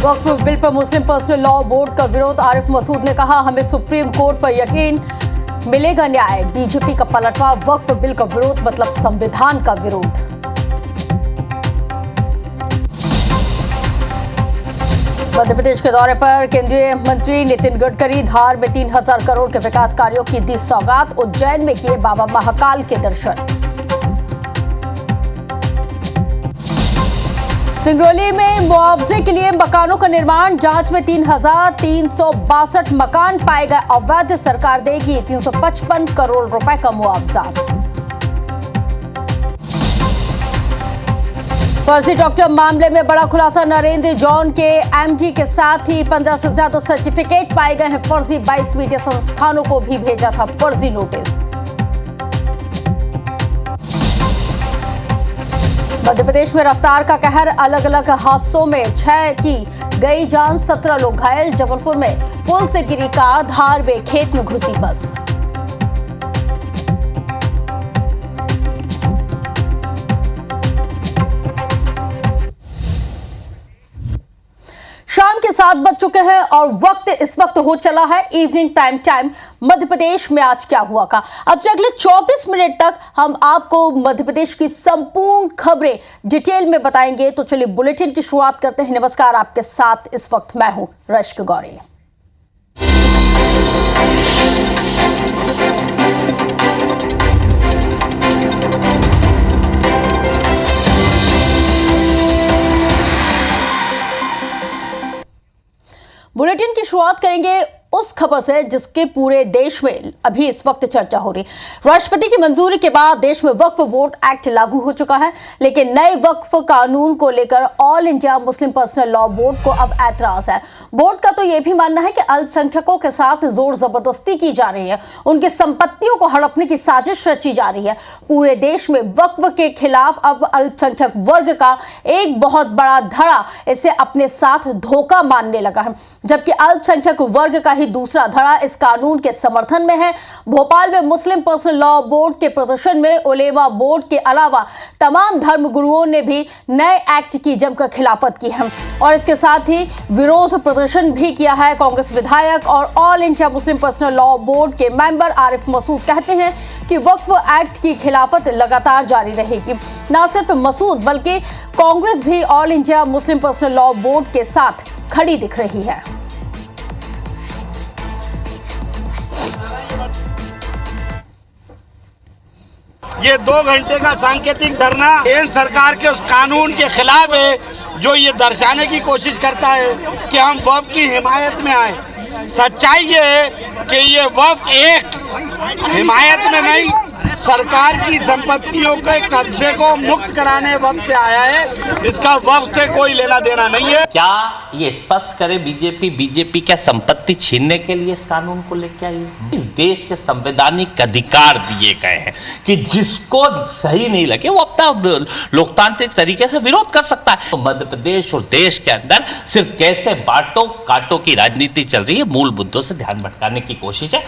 वक्फ bill पर मुस्लिम personal law board का विरोध। आरिफ मसूद ने कहा, हमें सुप्रीम कोर्ट पर यकीन, मिलेगा न्याय। बीजेपी का पलटवार, वक्फ बिल का विरोध मतलब संविधान का विरोध। मध्य प्रदेश के दौरे पर केंद्रीय मंत्री नितिन गडकरी। धार में 3000 करोड़ के विकास कार्यों की दी सौगात। उज्जैन में किए बाबा महाकाल के दर्शन। सिंगरौली में मुआवजे के लिए मकानों का निर्माण। जांच में 3362 मकान पाए गए अवैध। सरकार देगी 355 करोड़ रुपए का मुआवजा। फर्जी डॉक्टर मामले में बड़ा खुलासा। नरेंद्र जॉन के एमडी के साथ ही 15 से ज्यादा सर्टिफिकेट पाए गए हैं फर्जी। 22 मीडिया संस्थानों को भी भेजा था फर्जी नोटिस। मध्य प्रदेश में रफ्तार का कहर। अलग अलग हादसों में 6 की गई जान, 17 लोग घायल। जबलपुर में पुल से गिरी कार। धार में खेत में घुसी बस। शाम के 7 बज चुके हैं और वक्त इस वक्त हो चला है इवनिंग टाइम मध्य प्रदेश में आज क्या हुआ का। अब से अगले 24 मिनट तक हम आपको मध्य प्रदेश की संपूर्ण खबरें डिटेल में बताएंगे। तो चलिए बुलेटिन की शुरुआत करते हैं। नमस्कार, आपके साथ इस वक्त मैं हूं रश्क गौरी। बुलेटिन की शुरुआत करेंगे उस खबर से जिसके पूरे देश में अभी इस वक्त चर्चा हो रही। राष्ट्रपति की मंजूरी के बाद देश में वक्फ बोर्ड एक्ट लागू हो चुका है, लेकिन नए वक्फ कानून को लेकर all India Muslim personal law board को अब ऐतराज है। बोर्ड का तो यह भी मानना है कि अल्पसंख्यकों के साथ जोर जबरदस्ती की जा रही है, उनकी संपत्तियों को हड़पने की साजिश रची जा रही है। पूरे देश में वक्फ के खिलाफ अब अल्पसंख्यक वर्ग का एक बहुत बड़ा धड़ा इसे अपने साथ धोखा मानने लगा है, जबकि अल्पसंख्यक वर्ग का ही दूसरा धड़ा इस कानून के समर्थन में है। भोपाल में मुस्लिम पर्सनल लॉ बोर्ड के प्रदर्शन में उलेमा बोर्ड के अलावा तमाम धर्म गुरुओं ने भी नए एक्ट की जमकर खिलाफत की है और इसके साथ ही विरोध प्रदर्शन भी किया है। कांग्रेस विधायक और all India Muslim personal law board के मेंबर आरिफ मसूद कहते हैं कि वक्फ एक्ट की खिलाफत लगातार जारी रहेगी। न सिर्फ मसूद बल्कि कांग्रेस भी all India Muslim personal law board के साथ खड़ी दिख रही है। ये 2 घंटे का सांकेतिक धरना केंद्र सरकार के उस कानून के खिलाफ है जो ये दर्शाने की कोशिश करता है कि हम वक्फ की हिमायत में आए। सच्चाई ये है कि ये वक्फ एक्ट हिमायत में नहीं, सरकार की संपत्तियों के कब्जे को मुक्त कराने वक्त से आया है। इसका वक्त से कोई लेना देना नहीं है। क्या ये स्पष्ट करे बीजेपी क्या संपत्ति छीनने के लिए इस कानून को लेकर आई है? इस देश के संवैधानिक अधिकार दिए गए हैं कि जिसको सही नहीं लगे वो अपना लोकतांत्रिक तरीके से विरोध कर सकता है। तो मध्य प्रदेश और देश के अंदर सिर्फ कैसे बांटो काटो की राजनीति चल रही है, मूल मुद्दों से ध्यान भटकाने की कोशिश है।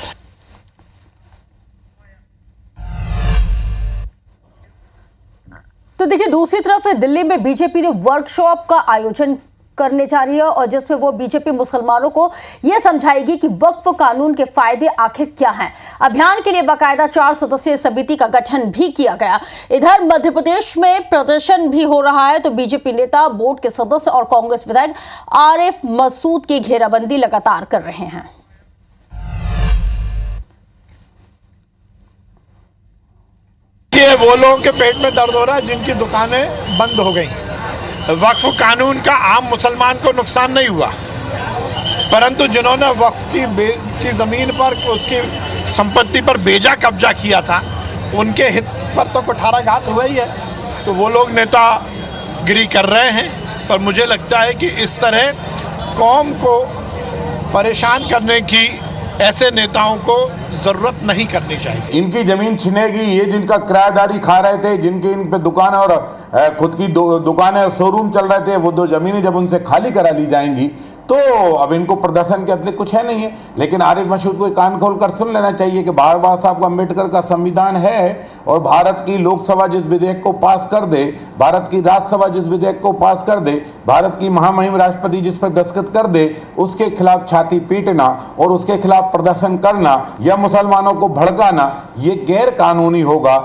तो देखिए, दूसरी तरफ दिल्ली में बीजेपी ने वर्कशॉप का आयोजन करने जा रही है और जिसमें वो बीजेपी मुसलमानों को यह समझाएगी कि वक्फ कानून के फायदे आखिर क्या हैं। अभियान के लिए बाकायदा 4 सदस्यीय समिति का गठन भी किया गया। इधर मध्य प्रदेश में प्रदर्शन भी हो रहा है तो बीजेपी नेता, बोर्ड के सदस्य और कांग्रेस विधायक आरिफ मसूद की घेराबंदी लगातार कर रहे हैं। वो लोगों के पेट में दर्द हो रहा है जिनकी दुकानें बंद हो गई। वक्फ कानून का आम मुसलमान को नुकसान नहीं हुआ, परंतु जिन्होंने वक्फ की जमीन पर उसकी संपत्ति पर बेजा कब्जा किया था उनके हित पर तो कुठाराघात हुआ ही है। तो वो लोग नेतागिरी कर रहे हैं, पर मुझे लगता है कि इस तरह कौम को परेशान करने की ऐसे नेताओं को जरूरत नहीं करनी चाहिए। इनकी जमीन छिनेगी, ये जिनका किराएदारी खा रहे थे, जिनके इन पे दुकान और खुद की दुकानें और शोरूम चल रहे थे, वो 2 जमीनें जब उनसे खाली करा ली जाएंगी तो अब इनको प्रदर्शन के अतिरिक्त कुछ है नहीं है। लेकिन आरिफ मसूद को कान खोलकर सुन लेना चाहिए कि बाबा साहब अम्बेडकर का संविधान है और भारत की लोकसभा जिस विधेयक को पास कर दे, भारत की राज्यसभा जिस विधेयक को पास कर दे, भारत की महामहिम राष्ट्रपति जिस पर दस्तखत कर दे, उसके खिलाफ छाती पीटना और उसके खिलाफ प्रदर्शन करना या मुसलमानों को भड़काना ये गैर कानूनी होगा।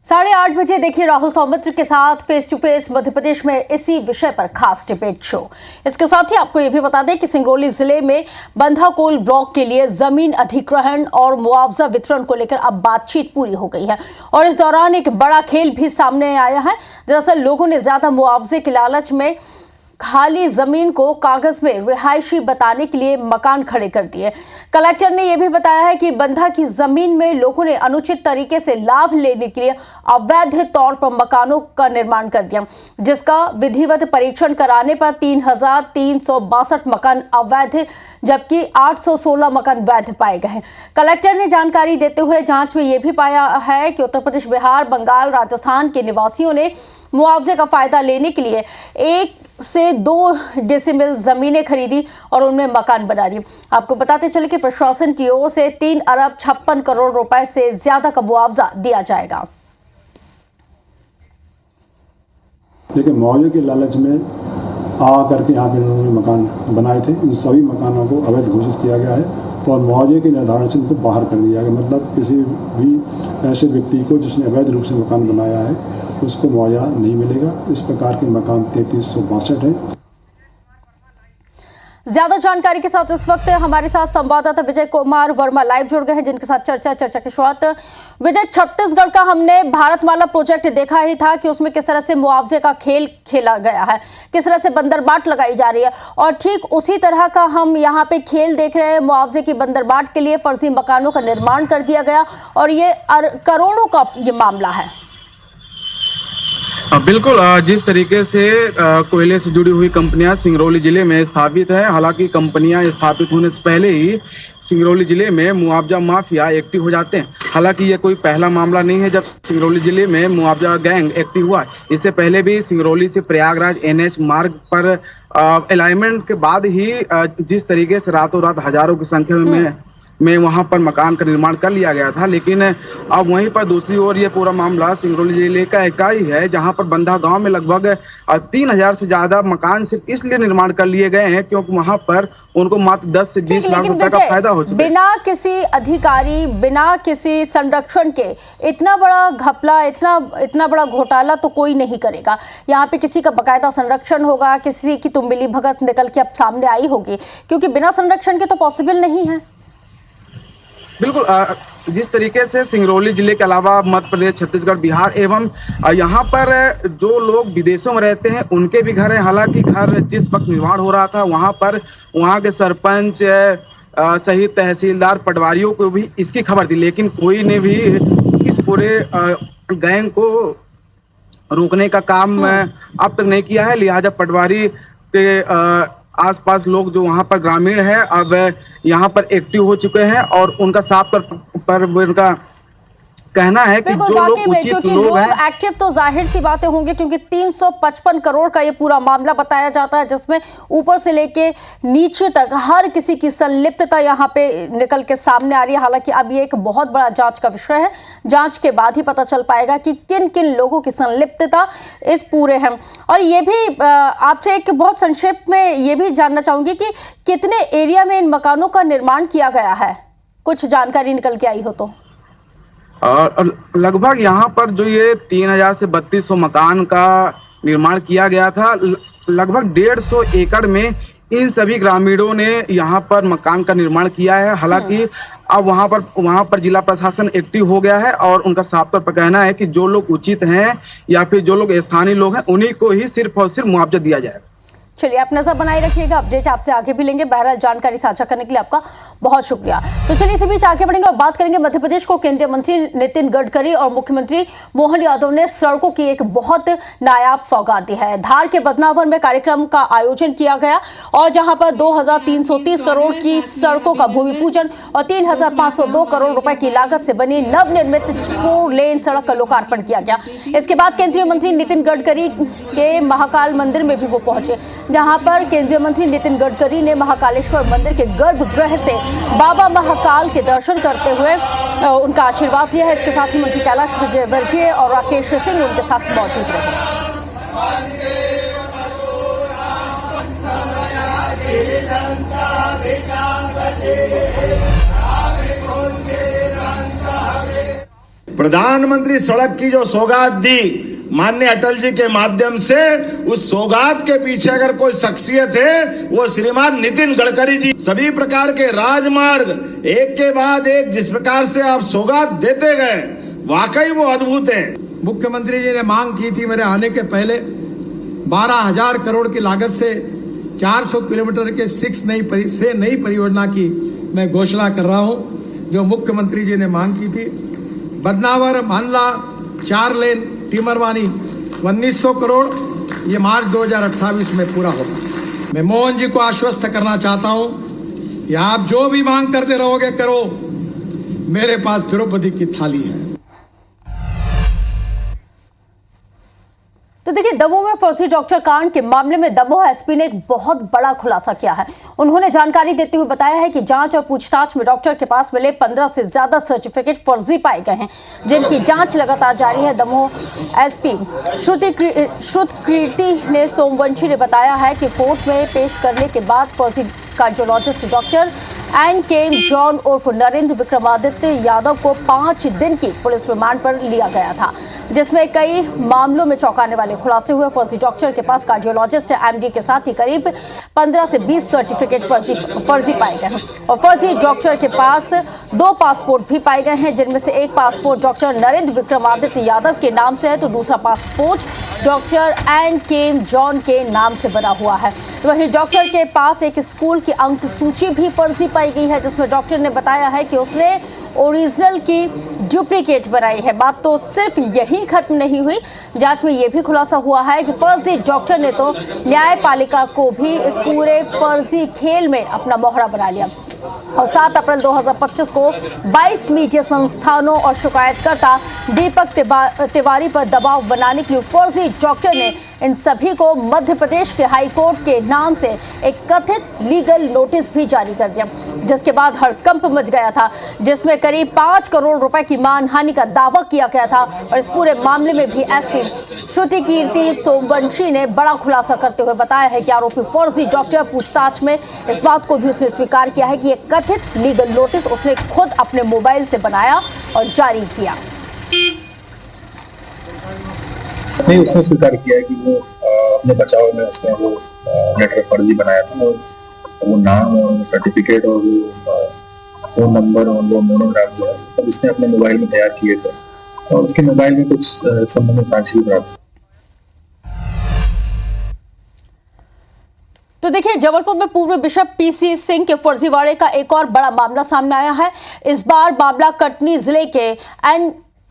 8:30 बजे देखिए राहुल सौमित्र के साथ face to face Madhya Pradesh में इसी विषय पर खास डिबेट शो। इसके साथ ही आपको यह भी बता दें कि सिंगरौली जिले में बंधाकोल ब्लॉक के लिए जमीन अधिग्रहण और मुआवजा वितरण को लेकर अब बातचीत पूरी हो गई है और इस दौरान एक बड़ा खेल भी सामने आया है। दरअसल लोगों ने ज्यादा मुआवजे के लालच में खाली जमीन को कागज में रिहायशी बताने के लिए मकान खड़े कर दिए। कलेक्टर ने यह भी बताया है कि बंधा की जमीन में लोगों ने अनुचित तरीके से लाभ लेने के लिए अवैध तौर पर मकानों का निर्माण कर दिया, जिसका विधिवत परीक्षण कराने पर 3,362 मकान अवैध जबकि 816 मकान वैध पाए गए हैं। कलेक्टर ने जानकारी देते हुए जांच में यह भी पाया है कि उत्तर प्रदेश, बिहार, बंगाल, राजस्थान के निवासियों ने मुआवजे का फायदा लेने के लिए 1 से 2 डेसिमल जमीनें खरीदी और उनमें मकान बना दिए। आपको बताते चले कि प्रशासन की ओर से 3 अरब 56 करोड़ रुपए से ज्यादा का मुआवजा दिया जाएगा। देखिए, मुआवजे के लालच में आ करके यहाँ पे इन्होंने मकान बनाए थे। इन सभी मकानों को अवैध घोषित किया गया है और मुआवजे के निर्धारण से इनको बाहर कर दिया गया। मतलब किसी भी ऐसे व्यक्ति को जिसने अवैध रूप से मकान बनाया है उसको मुआवजा नहीं मिलेगा। इस प्रकार के मकान 3362 हैं। ज्यादा जानकारी के साथ इस वक्त हमारे साथ संवाददाता विजय कुमार वर्मा लाइव जुड़ गए हैं, जिनके साथ चर्चा की शुरुआत। विजय, छत्तीसगढ़ का हमने भारतमाला प्रोजेक्ट देखा ही था कि उसमें किस तरह से मुआवजे का खेल खेला गया है, किस तरह से बंदरबाट लगाई जा रही है और ठीक उसी तरह का हम यहाँ पे खेल देख रहे हैं। मुआवजे की बंदरबाट के लिए फर्जी मकानों का निर्माण कर दिया गया और ये करोड़ों का ये मामला है। बिल्कुल, जिस तरीके से कोयले से जुड़ी हुई कंपनियां सिंगरौली जिले में स्थापित है, हालांकि कंपनियां स्थापित होने से पहले ही सिंगरौली जिले में मुआवजा माफिया एक्टिव हो जाते हैं। हालांकि ये कोई पहला मामला नहीं है जब सिंगरौली जिले में मुआवजा गैंग एक्टिव हुआ। इससे पहले भी सिंगरौली से प्रयागराज NH मार्ग पर अलाइनमेंट के बाद ही जिस तरीके से रातों रात हजारों की संख्या में वहां पर मकान का निर्माण कर लिया गया था। लेकिन अब वहीं पर दूसरी ओर ये पूरा मामला सिंगरौली जिले का इकाई है, जहां पर बंधा गांव में लगभग 3000 से ज्यादा मकान सिर्फ इसलिए निर्माण कर लिए गए हैं क्योंकि वहां पर उनको मात्र 10 से 20 लाख रुपए का फायदा हो चुका है। बिना किसी अधिकारी, बिना किसी संरक्षण के इतना बड़ा घपला, इतना बड़ा घोटाला तो कोई नहीं करेगा। यहाँ पे किसी का बकायदा संरक्षण होगा, किसी की तो मिली भगत निकल के अब सामने आई होगी, क्योंकि बिना संरक्षण के तो पॉसिबल नहीं है। बिल्कुल, जिस तरीके से सिंगरौली जिले के अलावा मध्य प्रदेश, छत्तीसगढ़, बिहार एवं यहाँ पर जो लोग विदेशों में रहते हैं उनके भी घर हैं। हालांकि घर जिस वक्त निर्माण हो रहा था वहाँ पर वहाँ के सरपंच सहित तहसीलदार, पटवारियों को भी इसकी खबर दी, लेकिन कोई ने भी इस पूरे गैंग को रोकने का काम अब तक नहीं किया है। लिहाजा पटवारी के आसपास लोग जो वहां पर ग्रामीण है अब यहाँ पर एक्टिव हो चुके हैं और उनका साफ पर उनका कहना है कि जो लोग उचित लोग हैं, एक्टिव तो जाहिर सी बातें होंगी क्योंकि 355 करोड़ का ये पूरा मामला बताया जाता है, जिसमें ऊपर से लेके नीचे तक हर किसी की संलिप्तता यहाँ पे निकल के सामने आ रही है। हालांकि अब ये एक बहुत बड़ा जांच का विषय है, जांच के बाद ही पता चल पाएगा कि किन किन लोगों की संलिप्तता इस पूरे है। और ये भी आपसे एक बहुत संक्षेप में ये भी जानना चाहूंगी कि कितने एरिया में इन मकानों का निर्माण किया गया है, कुछ जानकारी निकल के आई हो तो। और लगभग यहाँ पर जो ये 3000 से 3200 मकान का निर्माण किया गया था, लगभग 150 एकड़ में इन सभी ग्रामीणों ने यहाँ पर मकान का निर्माण किया है। हालांकि अब वहाँ पर जिला प्रशासन एक्टिव हो गया है और उनका साफ तौर पर कहना है कि जो लोग उचित हैं या फिर जो लोग स्थानीय लोग हैं उन्हीं को ही सिर्फ और सिर्फ मुआवजा दिया जाएगा। चलिए आप नजर बनाए रखिएगा, अपडेट आपसे आगे भी लेंगे। बहरहाल जानकारी साझा करने के लिए आपका बहुत शुक्रिया। तो चलिए इसी बीच आगे बढ़ेंगे और बात करेंगे मध्य प्रदेश को केंद्रीय मंत्री नितिन गडकरी और मुख्यमंत्री मोहन यादव ने सड़कों की एक बहुत नायाब सौगात दी है। धार के बदनावर में कार्यक्रम का आयोजन किया गया और जहां पर 2330 करोड़ की सड़कों का भूमि पूजन और 3502 करोड़ रुपए की लागत से बनी नवनिर्मित 4 लेन सड़क का लोकार्पण किया गया। इसके बाद केंद्रीय मंत्री नितिन गडकरी के महाकाल मंदिर में भी वो पहुंचे, जहां पर केंद्रीय मंत्री नितिन गडकरी ने महाकालेश्वर मंदिर के गर्भगृह से बाबा महाकाल के दर्शन करते हुए उनका आशीर्वाद लिया है। इसके साथ ही मंत्री कैलाश विजयवर्गीय और राकेश सिंह उनके साथ मौजूद रहे। प्रधानमंत्री सड़क की जो सौगात दी माननीय अटल जी के माध्यम से, उस सौगात के पीछे अगर कोई शख्सियत है वो श्रीमान नितिन गडकरी जी। सभी प्रकार के राजमार्ग एक के बाद एक जिस प्रकार से आप सौगात देते गए, वाकई वो अद्भुत है। मुख्यमंत्री जी ने मांग की थी मेरे आने के पहले 12,000 करोड़ की लागत से 400 किलोमीटर के 6 नई परियोजना की मैं घोषणा कर रहा हूं, जो मुख्यमंत्री जी ने मांग की थी। बदनावर मानला 4 लेन टीमरवानी 1900 करोड़, ये मार्च 2028 में पूरा होगा। मैं मोहन जी को आश्वस्त करना चाहता हूं कि आप जो भी मांग करते रहोगे करो, मेरे पास द्रौपदी की थाली है। तो देखिए, दमोह में फर्जी डॉक्टर कांड के मामले में दमोह एसपी ने एक बहुत बड़ा खुलासा किया है। उन्होंने जानकारी देते हुए बताया है कि जांच और पूछताछ में डॉक्टर के पास मिले 15 से ज्यादा सर्टिफिकेट फर्जी पाए गए हैं, जिनकी जांच लगातार जारी है। दमोह एसपी श्रुत कीर्ति ने सोमवंशी ने बताया है कि कोर्ट में पेश करने के बाद फर्जी कार्डियोलॉजिस्ट डॉक्टर NK जॉन उर्फ नरेंद्र विक्रमादित्य यादव को 5 दिन की पुलिस रिमांड पर लिया गया था, जिसमें कई मामलों में चौंकाने वाले खुलासे हुए। फर्जी डॉक्टर के पास कार्डियोलॉजिस्ट MD के साथ ही करीब 15 से 20 सर्टिफिकेट फर्जी पाए गए हैं और फर्जी डॉक्टर के पास 2 पासपोर्ट भी पाए गए हैं, जिनमें से एक पासपोर्ट डॉक्टर नरेंद्र विक्रमादित्य यादव के नाम से है तो दूसरा पासपोर्ट डॉक्टर NK जॉन के नाम से बना हुआ है। तो वहीं डॉक्टर के पास एक स्कूल की अंक सूची भी फर्जी पाई गई है, जिसमें डॉक्टर ने बताया है कि उसने ओरिजिनल की डुप्लीकेट बनाई है। बात तो सिर्फ यही खत्म नहीं हुई, जांच में यह भी खुलासा हुआ है कि फर्जी डॉक्टर ने तो न्यायपालिका को भी इस पूरे फर्जी खेल में अपना मोहरा बना लिया और 7 अप्रैल 2025 को 22 मीडिया संस्थानों और शिकायतकर्ता दीपक तिवारी पर दबाव बनाने के लिए फर्जी डॉक्टर ने इन सभी को मध्य प्रदेश के हाई कोर्ट के नाम से एक कथित लीगल नोटिस भी जारी कर दिया, जिसके बाद हड़कंप मच गया था, जिसमें करीब 5 करोड़ रुपए की मानहानि का दावा किया गया था। और इस पूरे मामले में भी एसपी श्रुति कीर्ति सोमवंशी ने बड़ा खुलासा करते हुए बताया है कि आरोपी फर्जी डॉक्टर पूछताछ में इस बात को भी उसने स्वीकार किया है कि एक कथित लीगल नोटिस उसने खुद अपने मोबाइल से बनाया और जारी किया। नहीं, उसने स्वीकार किया है कि वो अपने बचाव में उसने वो लेटर फर्जी बनाया था और वो नाम और सर्टिफिकेट और वो फोन नंबर और वो मोनोग्राफ जो है सब इसने अपने मोबाइल में तैयार किए थे और उसके मोबाइल में कुछ संबंधित साक्ष्य प्राप्त। तो देखिए, जबलपुर में पूर्व बिशप PC सिंह के फर्जीवाड़े का एक और बड़ा मामला सामने आया है। इस बार मामला कटनी जिले के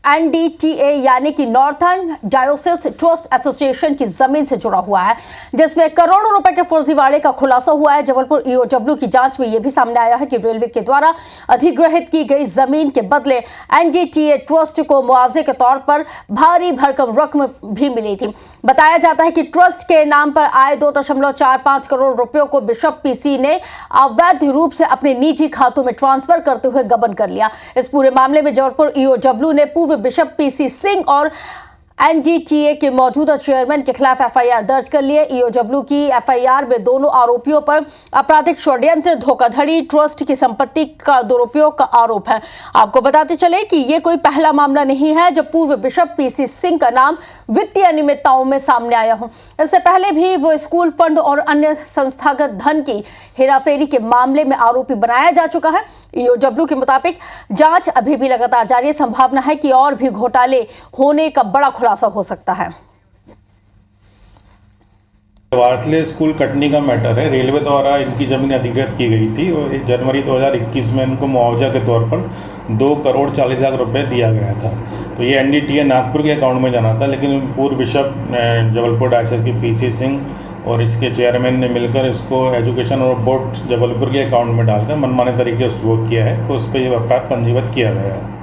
NDTA यानी कि नॉर्थर्न डायोसिस ट्रस्ट एसोसिएशन की जमीन से जुड़ा हुआ है, जिसमें करोड़ों रुपए के फर्जीवाड़े का खुलासा हुआ है। जबलपुर EOW की जांच में यह भी सामने आया है कि रेलवे के द्वारा अधिग्रहित की गई जमीन के बदले NDTA ट्रस्ट को मुआवजे के तौर पर भारी भरकम रकम भी मिली थी। बताया जाता है कि ट्रस्ट के नाम पर आए 2.45 करोड़ रुपयों को बिशप PC ने अवैध रूप से अपने निजी खातों में ट्रांसफर करते हुए गबन कर लिया। इस पूरे मामले में जबलपुर EOW ने पूर्व बिशप PC सिंह और NDTA के मौजूदा चेयरमैन के खिलाफ FIR दर्ज कर लिए। EOW की FIR में दोनों आरोपियों पर आपराधिक षड्यंत्र, धोखाधड़ी, ट्रस्ट की संपत्ति का दुरुपयोग का आरोप है। आपको बताते चले कि ये कोई पहला मामला नहीं है जब पूर्व बिशप PC सिंह का नाम वित्तीय अनियमितताओं में सामने आया हो। इससे पहले भी वो स्कूल फंड और अन्य संस्थागत धन की हेराफेरी के मामले में आरोपी बनाया जा चुका है। EOW के मुताबिक जांच अभी भी लगातार जारी है। संभावना है कि और भी घोटाले होने का बड़ा खुलासा हो सकता है। वारसले स्कूल कटनी का मैटर है। रेलवे द्वारा इनकी ज़मीन अधिकृत की गई थी और जनवरी 2021 में इनको मुआवजा के तौर पर 2,40,00,000 रुपए दिया गया था। तो ये NDTA नागपुर के अकाउंट में जाना था, लेकिन पूर्व बिशप जबलपुर डायसिस की PC सिंह और इसके चेयरमैन ने मिलकर इसको एजुकेशन और बोर्ड जबलपुर के अकाउंट में डालकर मनमाने तरीके से उपयोग किया है, तो उस पर यह अपराध पंजीबद्ध किया गया है।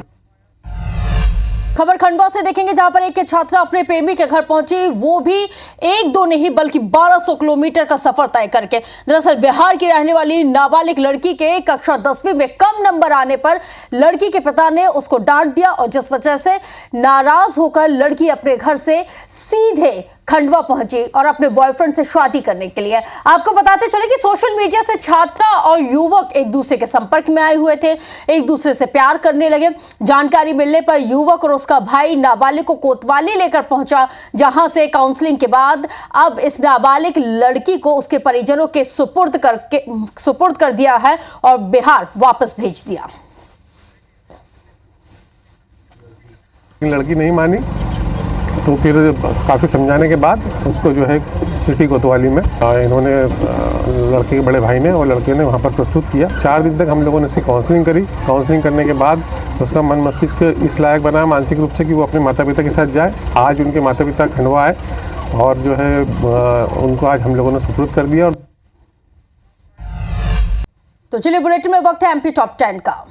खबर खंडवा से देखेंगे, जहां पर एक छात्रा अपने प्रेमी के घर पहुंची, वो भी एक दो नहीं बल्कि 1200 किलोमीटर का सफर तय करके। दरअसल बिहार की रहने वाली नाबालिग लड़की के कक्षा 10वीं में कम नंबर आने पर लड़की के पिता ने उसको डांट दिया और जिस वजह से नाराज होकर लड़की अपने घर से सीधे खंडवा पहुंची और अपने बॉयफ्रेंड से शादी करने के लिए। आपको बताते चले कि सोशल मीडिया से छात्रा और युवक एक दूसरे के संपर्क में आए हुए थे, एक दूसरे से प्यार करने लगे। जानकारी मिलने पर युवक और उसका भाई नाबालिग को कोतवाली लेकर पहुंचा, जहां से काउंसलिंग के बाद अब इस नाबालिग लड़की को उसके परिजनों के सुपुर्द कर दिया है और बिहार वापस भेज दिया। लड़की नहीं मानी तो फिर काफ़ी समझाने के बाद उसको जो है सिटी कोतवाली में इन्होंने लड़के के बड़े भाई ने और लड़के ने वहाँ पर प्रस्तुत किया। 4 दिन तक हम लोगों ने उसकी काउंसलिंग करी। काउंसलिंग करने के बाद उसका मन मस्तिष्क इस लायक बना मानसिक रूप से कि वो अपने माता पिता के साथ जाए। आज उनके माता पिता खंडवा आए और जो है उनको आज हम लोगों ने सुपुर्द कर दिया। तो चलिए बुलेटिन में वक्त है MP टॉप 10 का।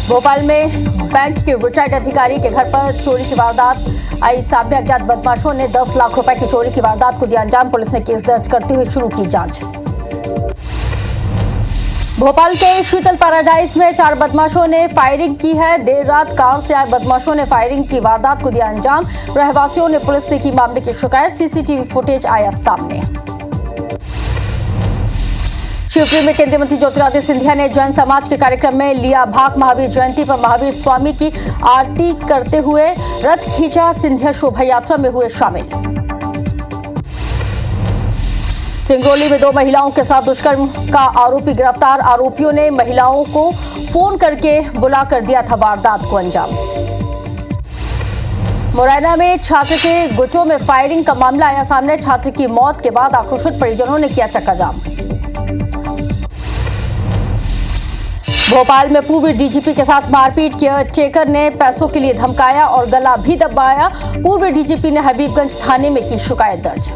भोपाल में बैंक के रिटायर्ड अधिकारी के घर पर चोरी की वारदात आई सामने। अज्ञात बदमाशों ने 10 लाख रुपए की चोरी की वारदात को दिया अंजाम। पुलिस ने केस दर्ज करते हुए शुरू की जांच। भोपाल के शीतल पैराडाइज में 4 बदमाशों ने फायरिंग की है। देर रात कार से आए बदमाशों ने फायरिंग की वारदात को दिया अंजाम। रहवासियों ने पुलिस से की मामले की शिकायत। CCTV फुटेज आया सामने। शिवपुरी में केंद्रीय मंत्री ज्योतिरादित्य सिंधिया ने जैन समाज के कार्यक्रम में लिया भाग। महावीर जयंती पर महावीर स्वामी की आरती करते हुए रथ खींचा। सिंधिया शोभा यात्रा में हुए शामिल। सिंगरौली में 2 महिलाओं के साथ दुष्कर्म का आरोपी गिरफ्तार। आरोपियों ने महिलाओं को फोन करके बुलाकर दिया था वारदात को अंजाम। मुरैना में छात्र के गुटों में फायरिंग का मामला आया सामने। छात्र की मौत के बाद आक्रोशित परिजनों ने किया चक्का जाम। भोपाल में पूर्व DGP के साथ मारपीट। केयरटेकर ने पैसों के लिए धमकाया और गला भी दबाया। पूर्व DGP ने हबीबगंज थाने में की शिकायत दर्ज।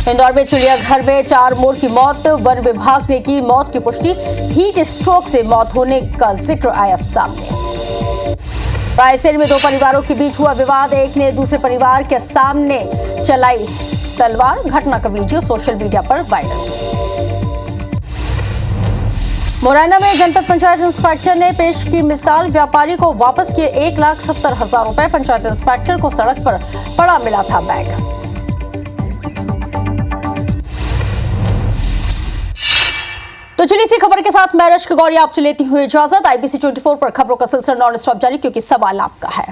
इंदौर में चिड़ियाघर में 4 मोर की मौत। वन विभाग ने की मौत की पुष्टि। हीट स्ट्रोक से मौत होने का जिक्र आया सामने। रायसेन में 2 परिवारों के बीच हुआ विवाद। एक ने दूसरे परिवार के सामने चलाई तलवार। घटना का वीडियो सोशल मीडिया पर वायरल। मुरैना में जनपद पंचायत इंस्पेक्टर ने पेश की मिसाल। व्यापारी को वापस किए 1,70,000 रुपए। पंचायत इंस्पेक्टर को सड़क पर पड़ा मिला था बैग। तो चलिए इसी खबर के साथ मैं रश्क गौरी आपसे लेती हुई इजाजत। IBC 24 पर खबरों का सिलसिला नॉन स्टॉप जारी, क्योंकि सवाल आपका है।